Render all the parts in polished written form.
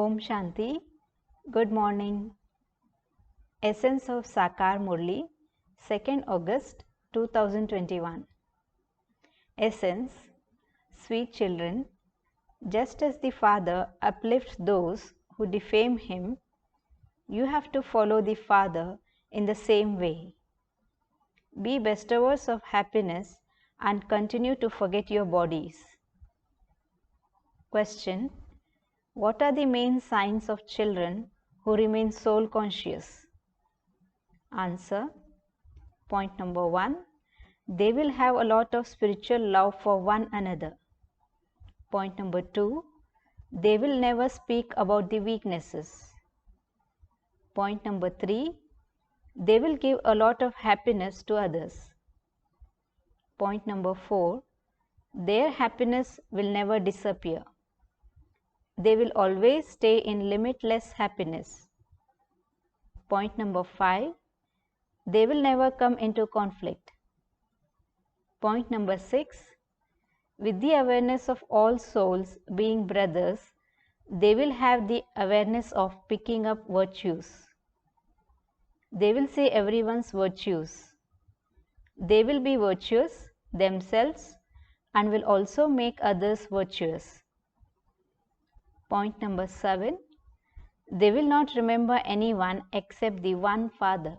Om Shanti. Good morning. Essence of Sakar Murli, 2nd August 2021. Essence. Sweet children, just as the Father uplifts those who defame him, you have to follow the Father in the same way. Be bestowers of happiness and continue to forget your bodies. Question. What are the main signs of children who remain soul conscious? Answer. Point number 1. They will have a lot of spiritual love for one another. Point number 2. They will never speak about the weaknesses. Point number 3. They will give a lot of happiness to others. Point number 4. Their happiness will never disappear. They will always stay in limitless happiness. Point number 5. They will never come into conflict. Point number 6. With the awareness of all souls being brothers, they will have the awareness of picking up virtues. They will see everyone's virtues. They will be virtuous themselves and will also make others virtuous. Point number 7. They will not remember anyone except the one Father.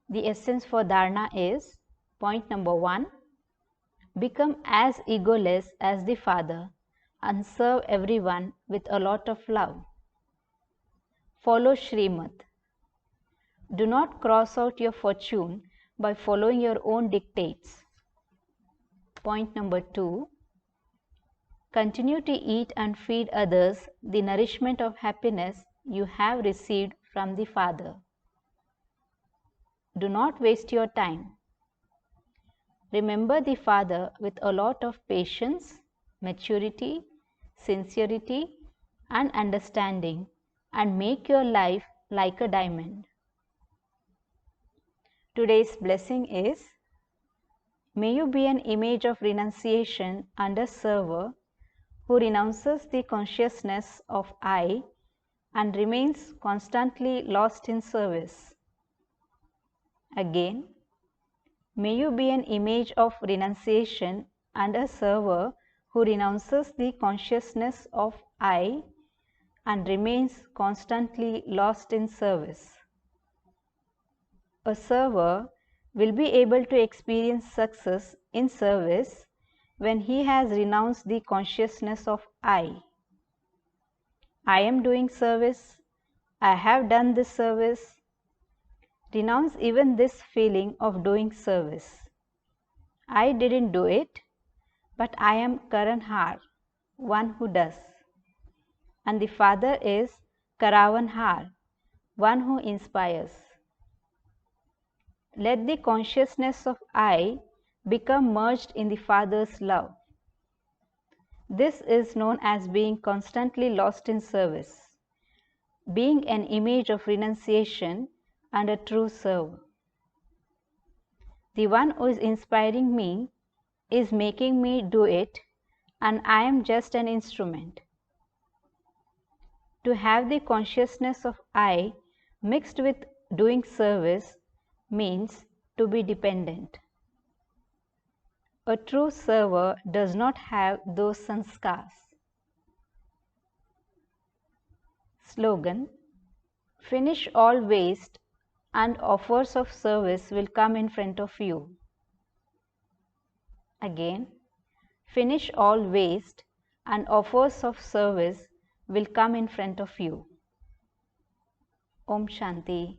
The essence for Dharana is, point number 1. Become as egoless as the Father and serve everyone with a lot of love. Follow Srimad. Do not cross out your fortune by following your own dictates. Point number 2. Continue to eat and feed others the nourishment of happiness you have received from the Father. Do not waste your time. Remember the Father with a lot of patience, maturity, sincerity, and understanding, and make your life like a diamond. Today's blessing is, may you be an image of renunciation and a server who renounces the consciousness of I and remains constantly lost in service. Again, may you be an image of renunciation and a server who renounces the consciousness of I and remains constantly lost in service. A server will be able to experience success in service when he has renounced the consciousness of I. I am doing service. I have done this service. Renounce even this feeling of doing service. I didn't do it, but I am Karan Har, one who does. And the Father is Karavan Har, one who inspires. Let the consciousness of I become merged in the Father's love. This is known as being constantly lost in service, being an image of renunciation and a true server. The one who is inspiring me is making me do it, and I am just an instrument. To have the consciousness of I mixed with doing service means to be dependent. A true server does not have those sanskars. Slogan. Finish all waste and offers of service will come in front of you. Again, finish all waste and offers of service will come in front of you. Om Shanti.